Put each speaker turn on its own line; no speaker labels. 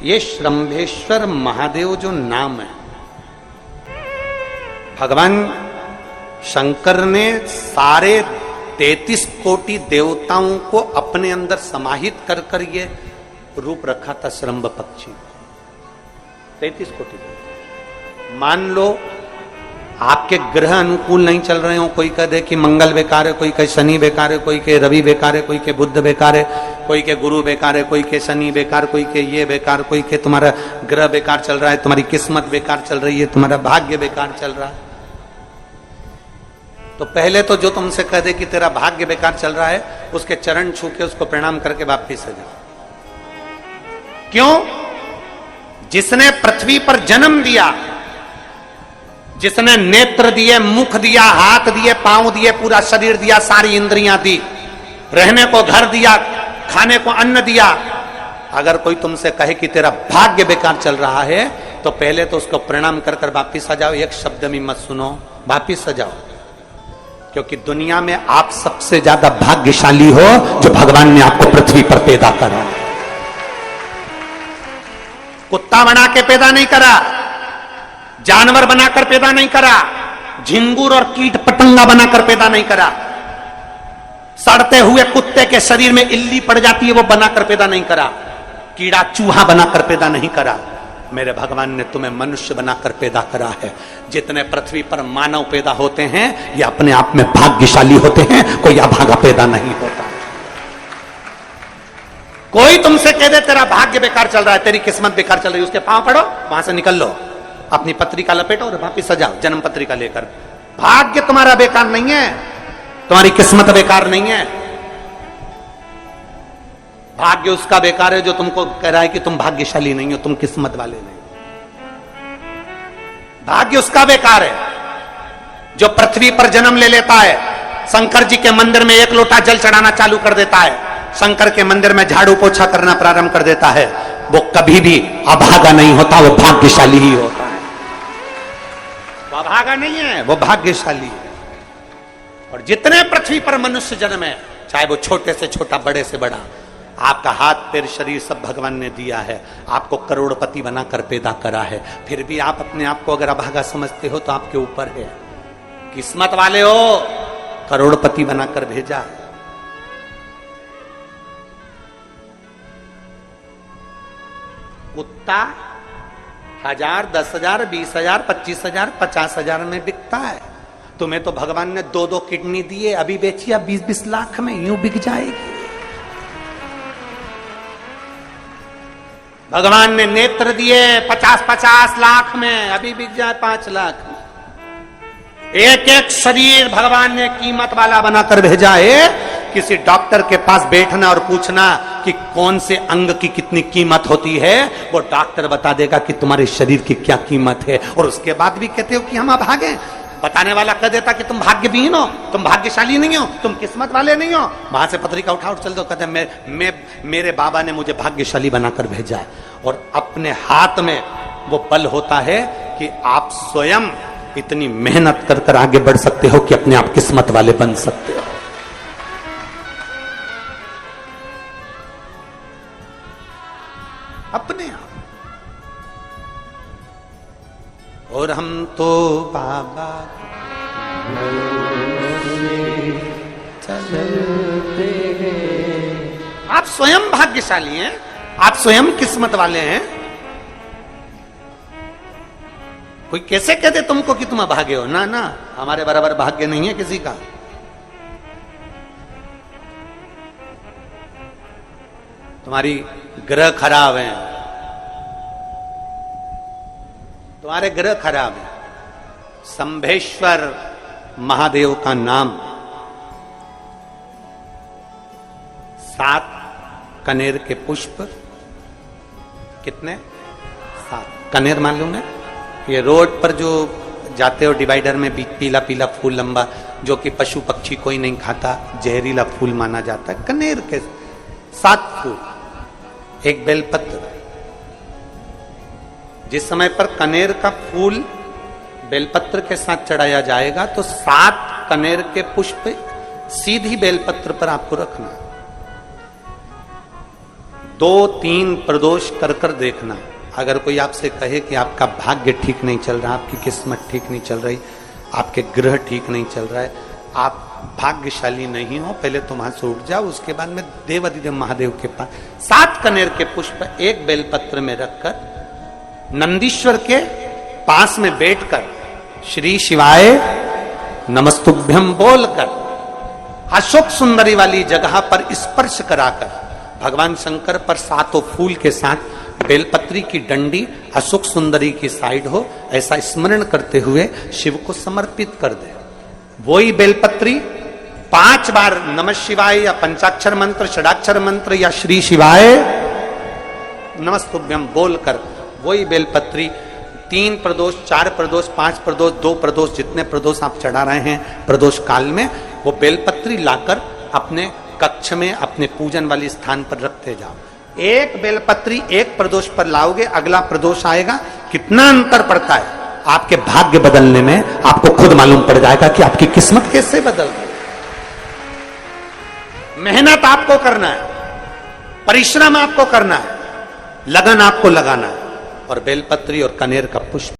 ये श्रंभेश्वर महादेव जो नाम है, भगवान शंकर ने सारे 33 कोटि देवताओं को अपने अंदर समाहित कर कर ये रूप रखा था श्रंभ पक्षी। 33 कोटि देवता। मान लो आपके ग्रह अनुकूल नहीं चल रहे हो, कोई कह दे कि मंगल बेकार है, कोई कहे शनि बेकार है, कोई के रवि बेकार है, कोई के बुध बेकार है, कोई के गुरु बेकार है, कोई के शनि बेकार, कोई के ये बेकार, कोई के तुम्हारा ग्रह बेकार चल रहा है, तुम्हारी किस्मत बेकार चल रही है, तुम्हारा भाग्य बेकार चल रहा है। तो पहले तो जो तुमसे कह दे कि तेरा भाग्य बेकार चल रहा है, उसके चरण छू के उसको प्रणाम करके वापिस आ जाओ। क्यों? जिसने पृथ्वी पर जन्म दिया, जिसने नेत्र दिए, मुख दिया, हाथ दिए, पांव दिए, पूरा शरीर दिया, सारी इंद्रियां दी, रहने को घर दिया, खाने को अन्न दिया, अगर कोई तुमसे कहे कि तेरा भाग्य बेकार चल रहा है, तो पहले तो उसको प्रणाम कर कर वापिस आ जाओ। एक शब्द भी मत सुनो, वापिस आ जाओ। क्योंकि दुनिया में आप सबसे ज्यादा भाग्यशाली हो जो भगवान ने आपको पृथ्वी पर पैदा करा। कुत्ता बना के पैदा नहीं करा, जानवर बनाकर पैदा नहीं करा, झिंगुर और कीट पतंगा बनाकर पैदा नहीं करा, सड़ते हुए कुत्ते के शरीर में इल्ली पड़ जाती है वो बनाकर पैदा नहीं करा, कीड़ा चूहा बनाकर पैदा नहीं करा। मेरे भगवान ने तुम्हें मनुष्य बनाकर पैदा करा है। जितने पृथ्वी पर मानव पैदा होते हैं ये अपने आप में भाग्यशाली होते हैं, कोई अभागा पैदा नहीं होता। कोई तुमसे कह दे तेरा भाग्य बेकार चल रहा है, तेरी किस्मत बेकार चल रही है, उसके पांव पड़ो, वहां से निकल लो, अपनी पत्रिका लपेटो और वापिस सजाओ जन्म पत्रिका लेकर। भाग्य तुम्हारा बेकार नहीं है, तुम्हारी किस्मत बेकार नहीं है। भाग्य उसका बेकार है जो तुमको कह रहा है कि तुम भाग्यशाली नहीं हो, तुम किस्मत वाले नहीं। भाग्य उसका बेकार है जो पृथ्वी पर जन्म ले लेता है, शंकर जी के मंदिर में 1 लोटा जल चढ़ाना चालू कर देता है, शंकर के मंदिर में झाड़ू पोछा करना प्रारंभ कर देता है, वो कभी भी अभागा नहीं होता, वो भाग्यशाली ही होता है। वो अभागा नहीं है, वो भाग्यशाली है। और जितने पृथ्वी पर मनुष्य जन्म है, चाहे वो छोटे से छोटा, बड़े से बड़ा, आपका हाथ पैर शरीर सब भगवान ने दिया है, आपको करोड़पति बनाकर पैदा करा है, फिर भी आप अपने आप को अगर अभागा समझते हो तो आपके ऊपर है। किस्मत वाले हो, करोड़पति बनाकर भेजा है। कुत्ता 1000, 10,000, 20,000, 25,000, 50,000 में बिकता है। तुम्हें तो भगवान ने 2-2 किडनी दिए, अभी बेचिए 20-20 लाख में, यूं बिक जाएगी। भगवान ने नेत्र दिए 50-50 लाख में, अभी बिक जाए 5 लाख में। एक एक शरीर भगवान ने कीमत वाला बनाकर भेजा है। किसी डॉक्टर के पास बैठना और पूछना कि कौन से अंग की कितनी कीमत होती है, वो डॉक्टर बता देगा कि तुम्हारे शरीर की क्या कीमत है। और उसके बाद भी कहते हो कि हम अभागे। बताने वाला कह देता कि तुम भाग्यहीन हो, तुम भाग्यशाली नहीं हो, तुम किस्मत वाले नहीं हो। वहां से पत्रिका उठा चल दो, कहते मेरे बाबा ने मुझे भाग्यशाली बनाकर भेजा है। और अपने हाथ में वो बल होता है कि आप स्वयं इतनी मेहनत कर कर आगे बढ़ सकते हो कि अपने आप किस्मत वाले बन सकते हो। अपने आप। और हम तो बाबा चलते हैं। आप स्वयं भाग्यशाली हैं, आप स्वयं किस्मत वाले हैं। कोई कैसे कहते तुमको कि तुम अभागे हो? ना ना, हमारे बराबर भाग्य नहीं है किसी का। तुम्हारी ग्रह खराब है, तुम्हारे ग्रह खराब है। शंभेश्वर महादेव का नाम 7 कनेर के पुष्प, कितने? 7 कनेर मालूम है? ये रोड पर जो जाते हो डिवाइडर में पीला पीला फूल लंबा, जो कि पशु पक्षी कोई नहीं खाता, जहरीला फूल माना जाता है। कनेर के 7 फूल, एक बेलपत्र। जिस समय पर कनेर का फूल बेलपत्र के साथ चढ़ाया जाएगा तो 7 कनेर के पुष्प सीधी बेलपत्र पर आपको रखना। 2-3 प्रदोष कर कर देखना। अगर कोई आपसे कहे कि आपका भाग्य ठीक नहीं चल रहा, आपकी किस्मत ठीक नहीं चल रही, आपके ग्रह ठीक नहीं चल रहा है, आप भाग्यशाली नहीं हो, पहले तुम वहां से उठ जाओ, उसके बाद में देवाधिदेव महादेव के पास 7 कनेर के पुष्प एक बेलपत्र में रखकर नंदीश्वर के पास में बैठकर श्री शिवाय नमस्तुभ्यम बोलकर अशोक सुंदरी वाली जगह पर स्पर्श कराकर भगवान शंकर पर 7 फूल के साथ बेलपत्री की डंडी अशोक सुंदरी की साइड हो, ऐसा स्मरण करते हुए शिव को समर्पित कर दे। वही बेलपत्री 5 बार नमः शिवाय या पंचाक्षर मंत्र, षडाक्षर मंत्र या श्री शिवाय नमस्तुभ्यम बोलकर वही बेलपत्री 3 प्रदोष, 4 प्रदोष, 5 प्रदोष, 2 प्रदोष, जितने प्रदोष आप चढ़ा रहे हैं प्रदोष काल में, वो बेलपत्री लाकर अपने कक्ष में अपने पूजन वाले स्थान पर रखते जाओ। एक बेलपत्री एक प्रदोष पर लाओगे, अगला प्रदोष आएगा, कितना अंतर पड़ता है आपके भाग्य बदलने में, आपको खुद मालूम पड़ जाएगा कि आपकी किस्मत कैसे बदल गई। मेहनत आपको करना है, परिश्रम आपको करना है, लगन आपको लगाना है, और बेलपत्री और कनेर का पुष्प